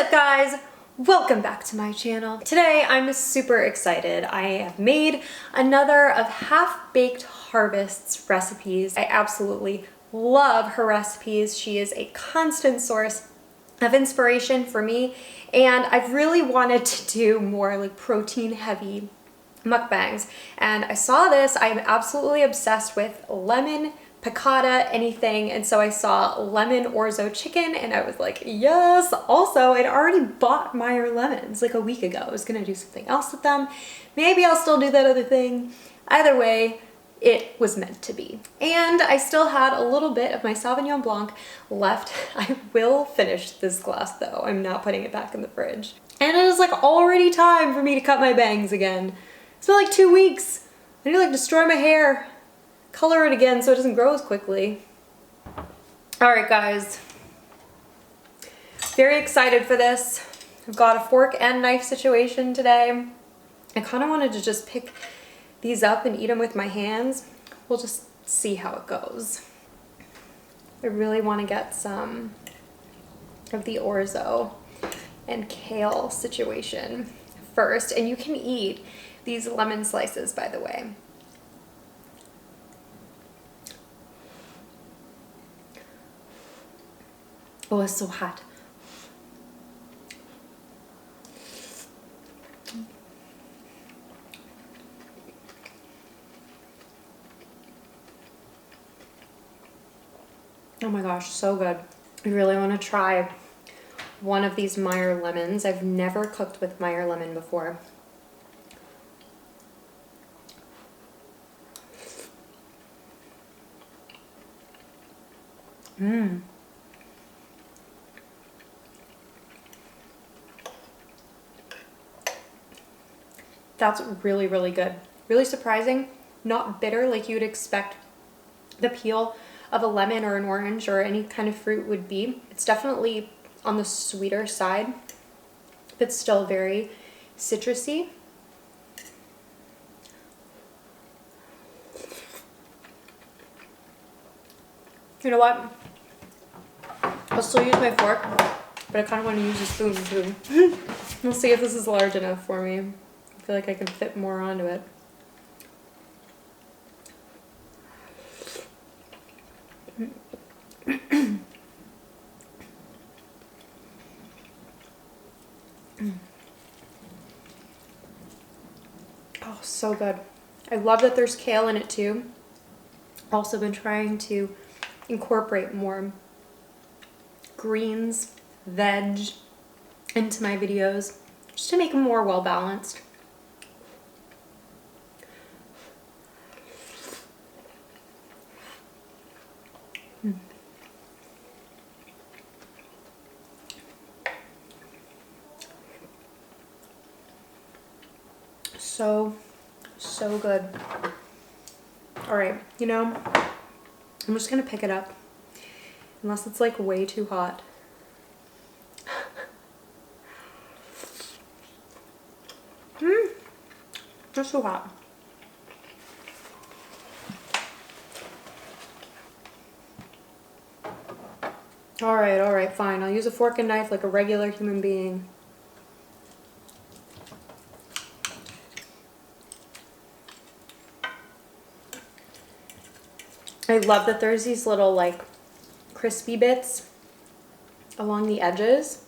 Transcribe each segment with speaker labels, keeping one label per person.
Speaker 1: up, guys? Welcome back to my channel. Today I'm super excited. I have made another of Half-Baked Harvest's recipes. I absolutely love her recipes. She is a constant source of inspiration for me, and I've really wanted to do more like protein heavy mukbangs, and I saw this. I'm absolutely obsessed with lemon piccata anything, and so I saw lemon orzo chicken and I was like, yes. Also, I'd already bought Meyer lemons like a week ago. I was gonna do something else with them. Maybe I'll still do that other thing. Either way, it was meant to be. And I still had a little bit of my Sauvignon Blanc left. I will finish this glass though. I'm not putting it back in the fridge. And it is like already time for me to cut my bangs again. It's been like 2 weeks. I need to like destroy my hair, color it again so it doesn't grow as quickly. All right, guys. Very excited for this. I've got a fork and knife situation today. I kind of wanted to just pick these up and eat them with my hands. We'll just see how it goes. I really want to get some of the orzo and kale situation first. And you can eat these lemon slices, by the way. Oh, it's so hot. Oh my gosh, so good. I really want to try one of these Meyer lemons. I've never cooked with Meyer lemon before. Mmm. That's really, really good. Really surprising. Not bitter like you would expect the peel of a lemon or an orange or any kind of fruit would be. It's definitely on the sweeter side, but still very citrusy. You know what? I'll still use my fork, but I kind of want to use a spoon too. We'll see if this is large enough for me. I feel like I can fit more onto it. Oh, so good. I love that there's kale in it too. Also been trying to incorporate more greens, veg into my videos just to make them more well balanced. So good. All right, you know, I'm just gonna pick it up unless it's like way too hot. Just so hot. All right, fine. I'll use a fork and knife like a regular human being. I love that there's these little like crispy bits along the edges.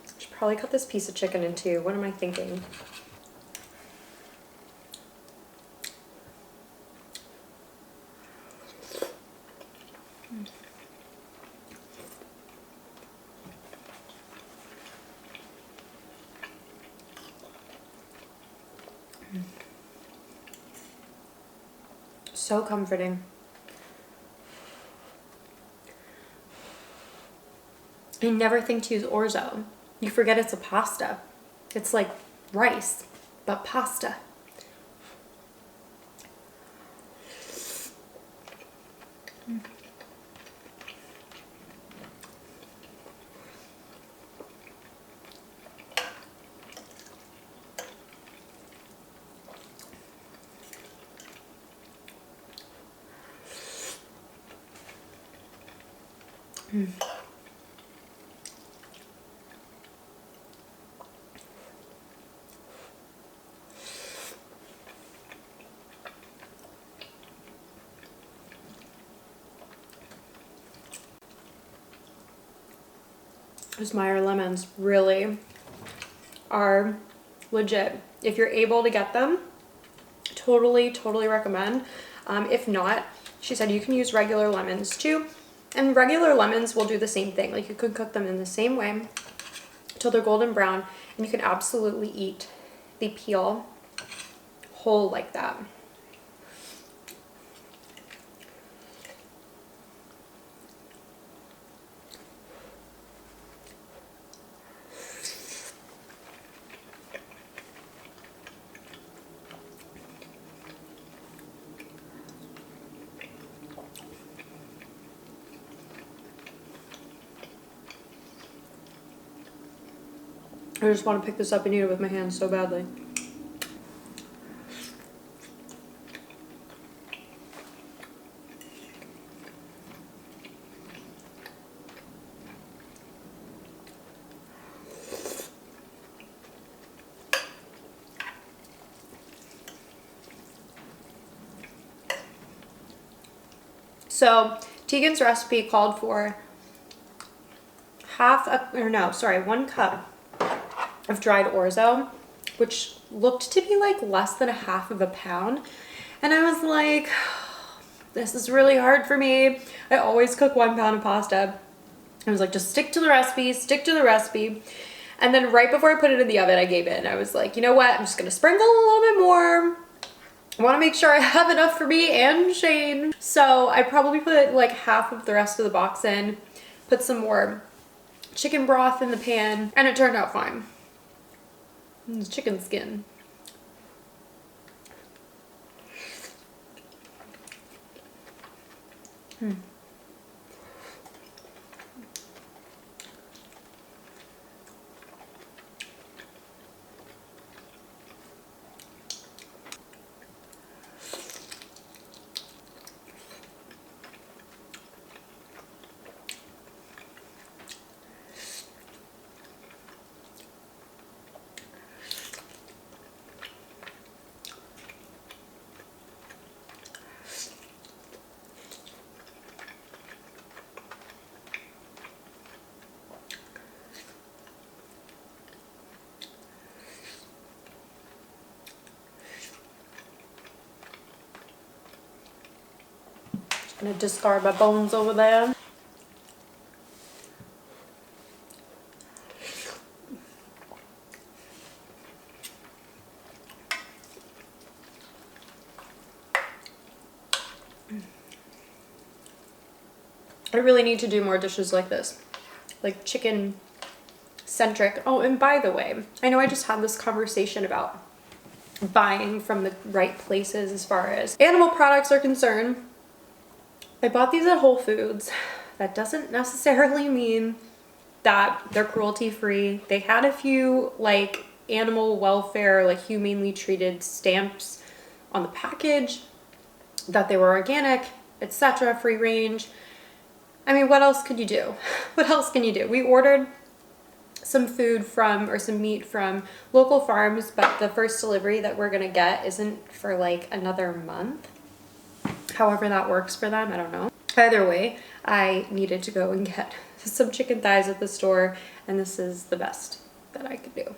Speaker 1: I should probably cut this piece of chicken in two. What am I thinking? So comforting. I never think to use orzo. You forget it's a pasta. It's like rice, but pasta. Those Meyer lemons really are legit. If you're able to get them, totally recommend. If not, she said you can use regular lemons too. And regular lemons will do the same thing. Like you could cook them in the same way till they're golden brown, and you can absolutely eat the peel whole like that. I just want to pick this up and eat it with my hands so badly. So Tegan's recipe called for 1 cup of dried orzo, which looked to be like less than 1/2 pound. And I was like, this is really hard for me. I always cook 1 pound of pasta. I was like, just stick to the recipe, stick to the recipe. And then right before I put it in the oven, I gave in. I was like, you know what? I'm just gonna sprinkle a little bit more. I want to make sure I have enough for me and Shane. So I probably put like half of the rest of the box in, put some more chicken broth in the pan, and it turned out fine. It's chicken skin. I'm gonna discard my bones over there. I really need to do more dishes like this, like chicken centric. Oh, and by the way, I know I just had this conversation about buying from the right places as far as animal products are concerned. I bought these at Whole Foods. That doesn't necessarily mean that they're cruelty free. They had a few like animal welfare, like humanely treated stamps on the package, that they were organic, etc., free range. I mean, what else could you do? What else can you do? We ordered some food from, or some meat from local farms, but the first delivery that we're gonna get isn't for like another month. However that works for them, I don't know. Either way, I needed to go and get some chicken thighs at the store, and this is the best that I could do.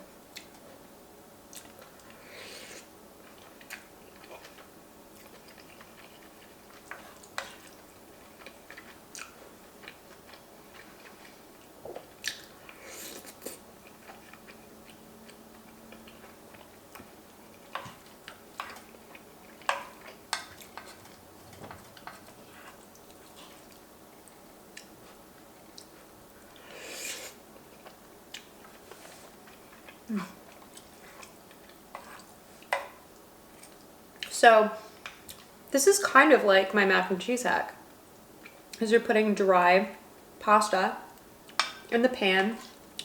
Speaker 1: So this is kind of like my mac and cheese hack, because you're putting dry pasta in the pan,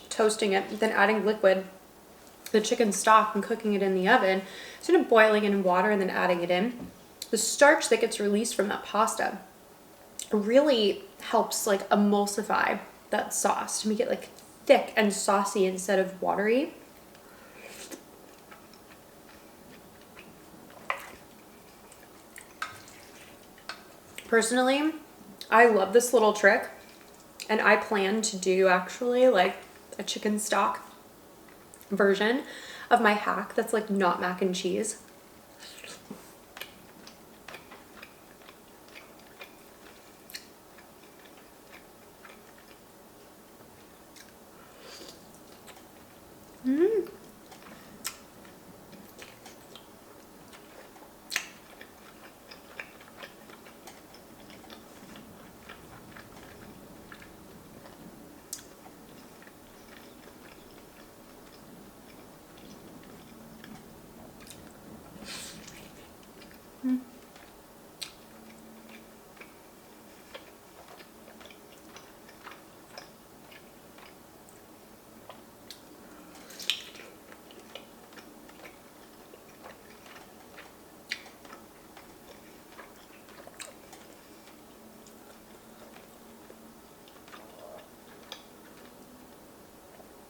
Speaker 1: toasting it, then adding liquid, the chicken stock, and cooking it in the oven. Instead of boiling it in water and then adding it in, the starch that gets released from that pasta really helps like emulsify that sauce to make it like thick and saucy instead of watery. Personally, I love this little trick, and I plan to do actually like a chicken stock version of my hack that's like not mac and cheese.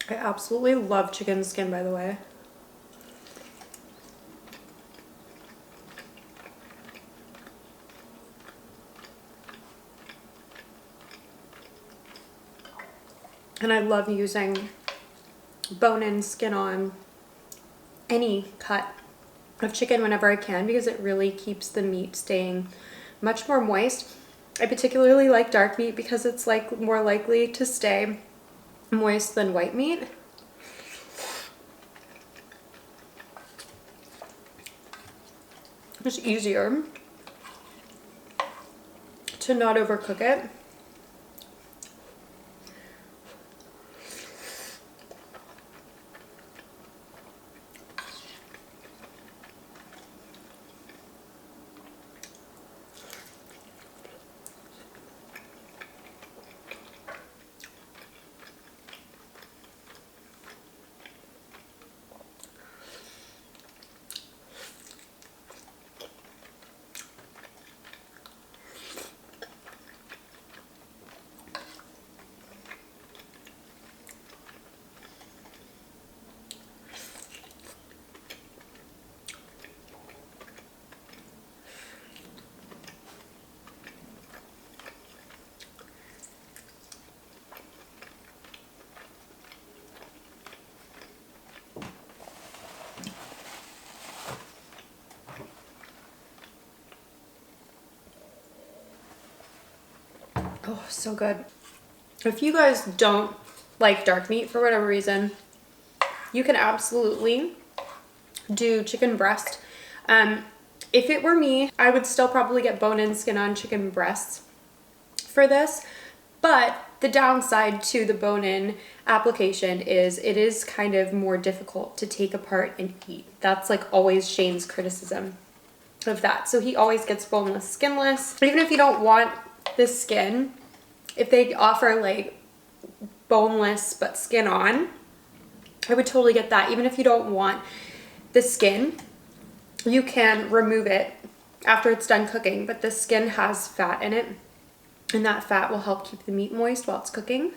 Speaker 1: I absolutely love chicken skin, by the way. And I love using bone-in, skin-on, any cut of chicken whenever I can because it really keeps the meat staying much more moist. I particularly like dark meat because it's like more likely to stay moist than white meat. It's easier to not overcook it. Oh, so good. If you guys don't like dark meat for whatever reason, you can absolutely do chicken breast. If it were me, I would still probably get bone-in, skin-on chicken breasts for this, but the downside to the bone-in application is it is kind of more difficult to take apart and eat. That's like always Shane's criticism of that. So he always gets boneless, skinless. Even if you don't want the skin, if they offer like boneless but skin on, I would totally get that. Even if you don't want the skin, you can remove it after it's done cooking, but the skin has fat in it, and that fat will help keep the meat moist while it's cooking.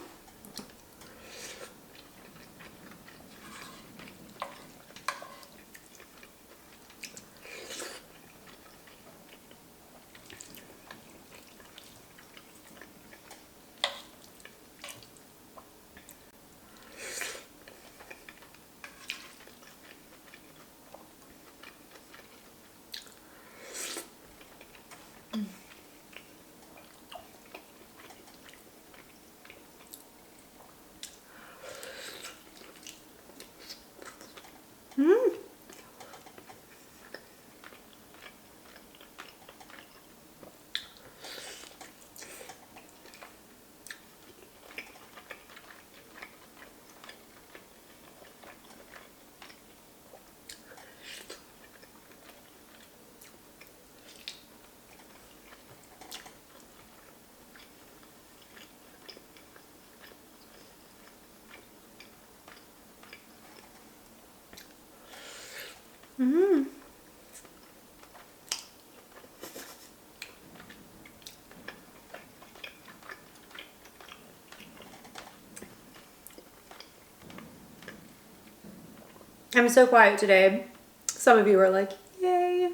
Speaker 1: I'm so quiet today. Some of you are like, yay.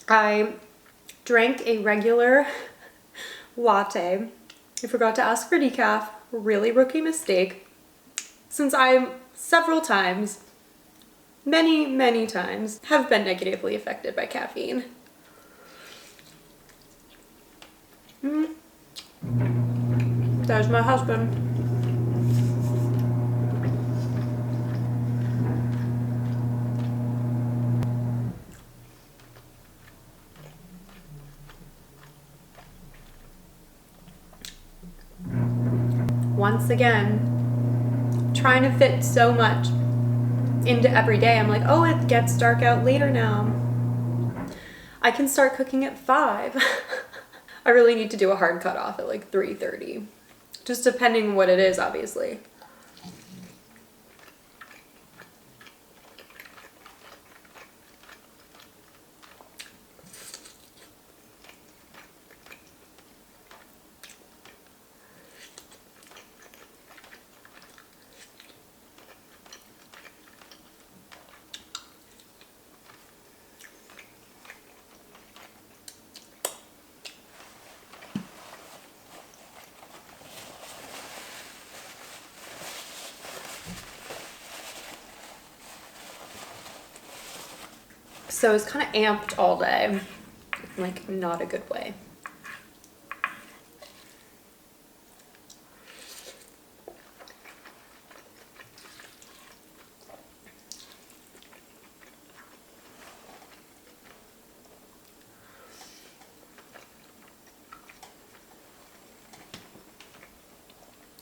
Speaker 1: I drank a regular latte. I forgot to ask for decaf. Really rookie mistake. since I several times, many times, have been negatively affected by caffeine. There's my husband. Once again, trying to fit so much into every day. I'm like, oh, it gets dark out later now. I can start cooking at 5. I really need to do a hard cutoff at like 3:30. Just depending on what it is, obviously. So I was kind of amped all day, like not a good way.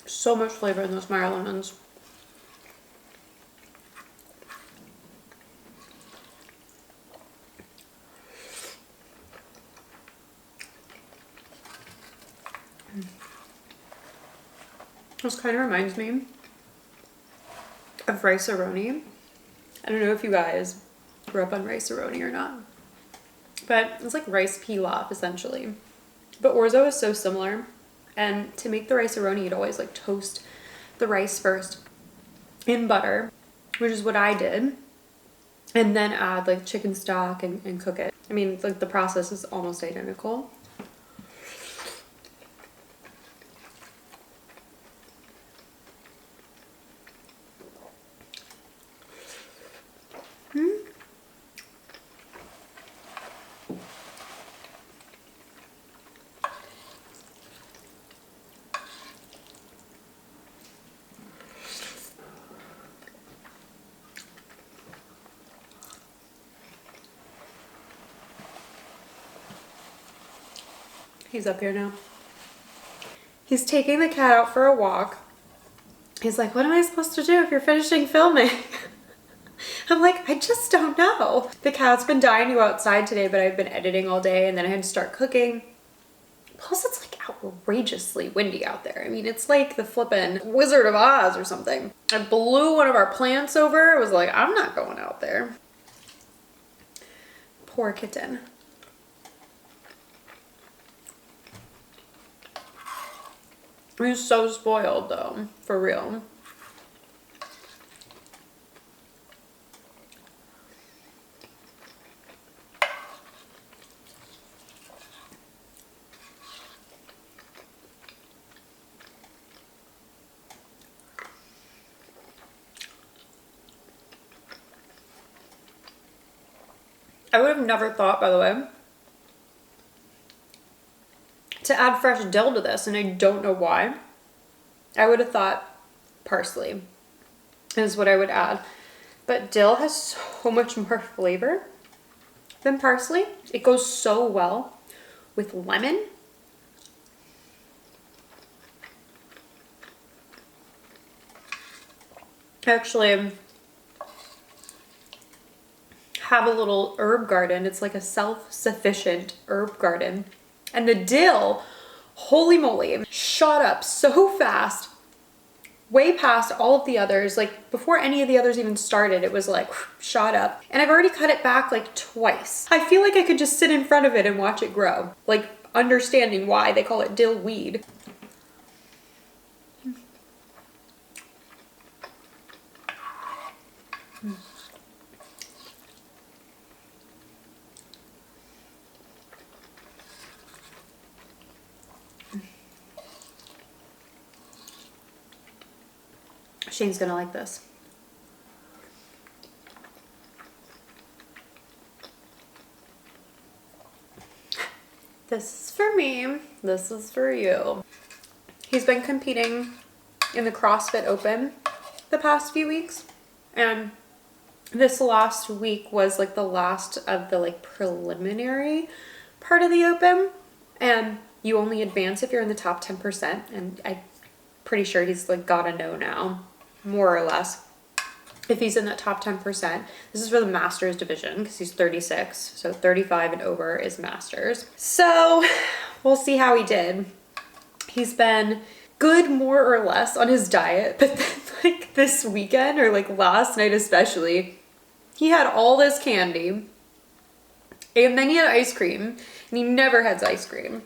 Speaker 1: So much flavor in those Meyer lemons. This kind of reminds me of rice-a-roni. I don't know if you guys grew up on rice-a-roni or not, but it's like rice pilaf essentially. But Orzo is so similar, and to make the rice-a-roni, you'd always like toast the rice first in butter, which is what I did, and then add like chicken stock and cook it. I mean, like the process is almost identical. He's up here now. He's taking the cat out for a walk. He's like, what am I supposed to do if you're finishing filming? I'm like, I just don't know. The cat's been dying to go outside today, but I've been editing all day and then I had to start cooking. Plus it's like outrageously windy out there. I mean, it's like the flippin' Wizard of Oz or something. I blew one of our plants over. I was like, I'm not going out there. Poor kitten. He's so spoiled though, for real. I would have never thought, by the way, to add fresh dill to this, and I don't know why. I would have thought parsley is what I would add. But dill has so much more flavor than parsley. It goes so well with lemon. I actually have a little herb garden. It's like a self-sufficient herb garden. And the dill, holy moly, shot up so fast, way past all of the others. Like before any of the others even started, it was like shot up. And I've already cut it back like twice. I feel like I could just sit in front of it and watch it grow. Like understanding why they call it dill weed. Shane's gonna like this. This is for me. This is for you. He's been competing in the CrossFit Open the past few weeks, and this last week was like the last of the like preliminary part of the Open, and you only advance if you're in the top 10%, and I'm pretty sure he's like gotta know now, more or less, if he's in that top 10%. This is for the Masters division because he's 36, so 35 and over is Masters. So we'll see how he did. He's been good more or less on his diet, but then like this weekend, or like last night especially, he had all this candy and then he had ice cream, and he never has ice cream.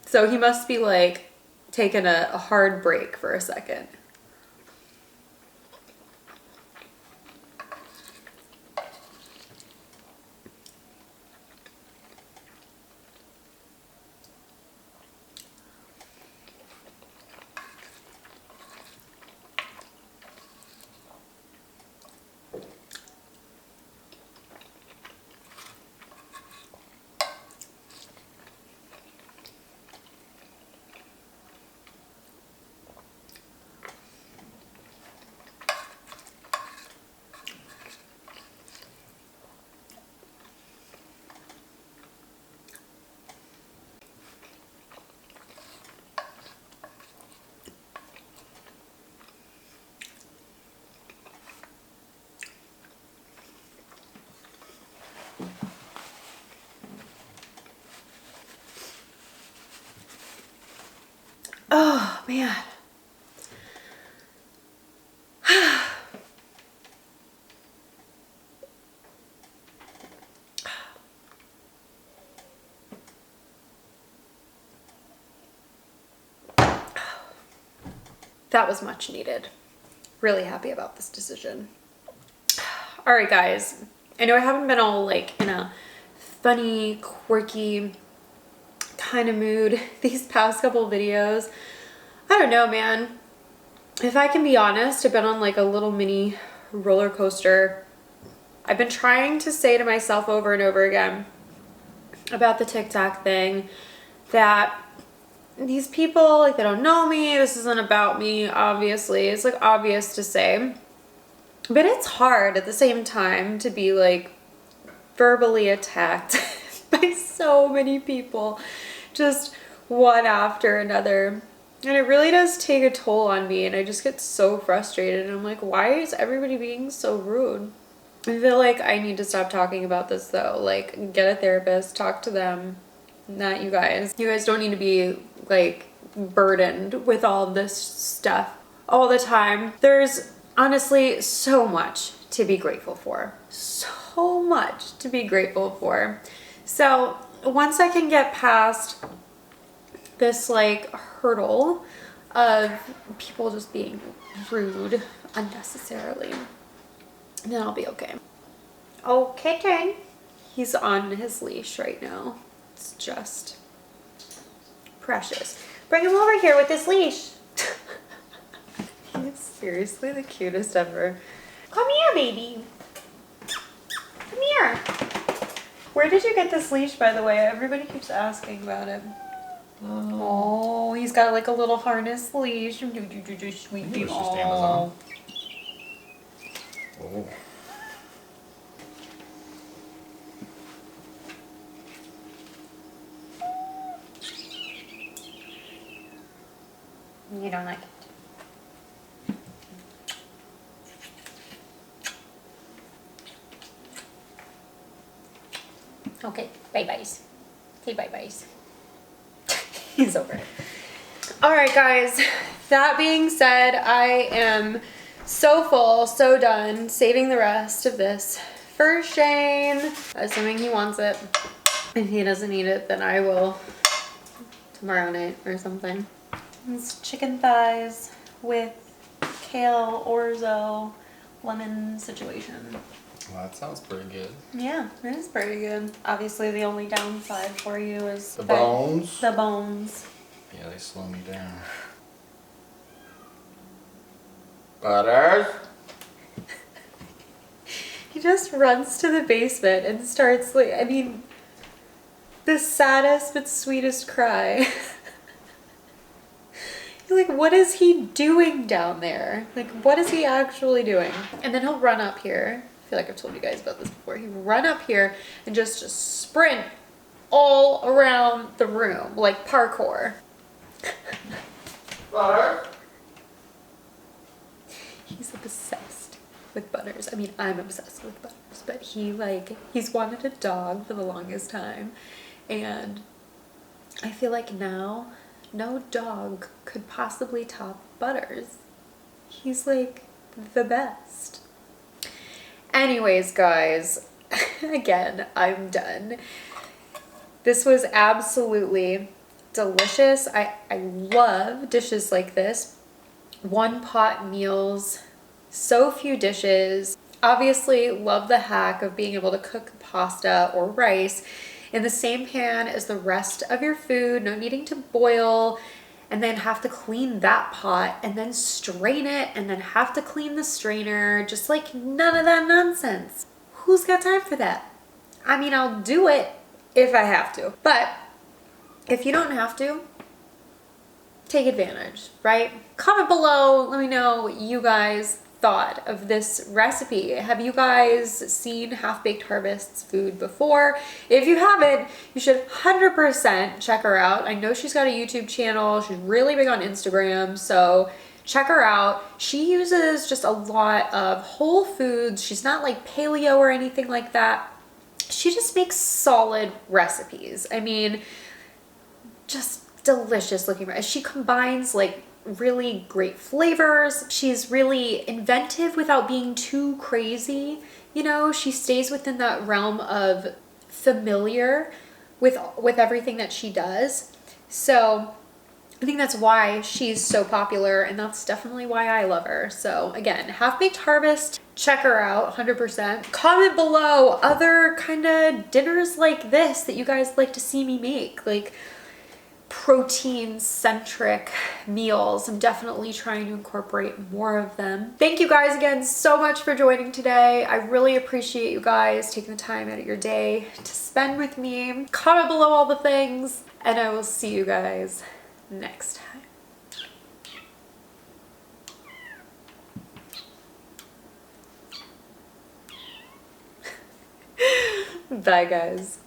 Speaker 1: So he must be like taking a hard break for a second. Oh man. That was much needed. Really happy about this decision. All right, guys. I know I haven't been all like in a funny, quirky kind of mood these past couple videos. I don't know, man. If I can be honest, I've been on like a little mini roller coaster. I've been trying to say to myself over and over again about the TikTok thing that these people, like, they don't know me. This isn't about me, obviously. It's like obvious to say. But it's hard at the same time to be like verbally attacked by so many people, just one after another. And it really does take a toll on me, and I just get so frustrated. And I'm like, why is everybody being so rude? I feel like I need to stop talking about this though. Like, get a therapist, talk to them, not you guys. You guys don't need to be like burdened with all this stuff all the time. There's honestly so much to be grateful for. So much to be grateful for. So once I can get past this like hurdle of people just being rude unnecessarily, then I'll be okay. Okay, Tang. He's on his leash right now. It's just precious. Bring him over here with this leash. He's seriously the cutest ever. Come here, baby. Come here. Where did you get this leash, by the way? Everybody keeps asking about it. Oh, he's got like a little harness leash. Sweetie. Oh.
Speaker 2: Oh.
Speaker 1: You don't like it? Okay, bye-byes. Say bye-byes. He's over it. All right, guys. That being said, I am so full, so done. Saving the rest of this for Shane, assuming he wants it. If he doesn't eat it, then I will tomorrow night or something. It's chicken thighs with kale, orzo, lemon situation.
Speaker 2: Well, that sounds pretty good.
Speaker 1: Yeah, it is pretty good. Obviously, the only downside for you is
Speaker 2: The bones?
Speaker 1: The bones.
Speaker 2: Yeah, they slow me down. Butters.
Speaker 1: He just runs to the basement and starts like, I mean, the saddest but sweetest cry. You're like, what is he doing down there? Like, what is he actually doing? And then he'll run up here. I feel like I've told you guys about this before. He'll run up here and just sprint all around the room, like parkour.
Speaker 2: Butters.
Speaker 1: He's obsessed with Butters. I mean, I'm obsessed with Butters, but he's wanted a dog for the longest time. And I feel like now no dog could possibly top Butters. He's like the best. Anyways, guys, again, I'm done. This was absolutely delicious. I love dishes like this. One pot meals, so few dishes. Obviously, love the hack of being able to cook pasta or rice in the same pan as the rest of your food, no needing to boil and then have to clean that pot and then strain it and then have to clean the strainer. Just like none of that nonsense. Who's got time for that? I mean, I'll do it if I have to, but if you don't have to, take advantage, right? Comment below, let me know what you guys thought of this recipe. Have you guys seen Half-Baked Harvest's food before? If you haven't, you should 100% check her out. I know she's got a YouTube channel. She's really big on Instagram, so check her out. She uses just a lot of whole foods. She's not like paleo or anything like that. She just makes solid recipes. I mean, just delicious looking. She combines like really great flavors. She's really inventive without being too crazy. You know, she stays within that realm of familiar with everything that she does. So I think that's why she's so popular, and that's definitely why I love her. So again, Half-Baked Harvest, check her out 100%. Comment below other kind of dinners like this that you guys like to see me make, like protein-centric meals. I'm definitely trying to incorporate more of them. Thank you guys again so much for joining today. I really appreciate you guys taking the time out of your day to spend with me. Comment below all the things, and I will see you guys next time. Bye, guys.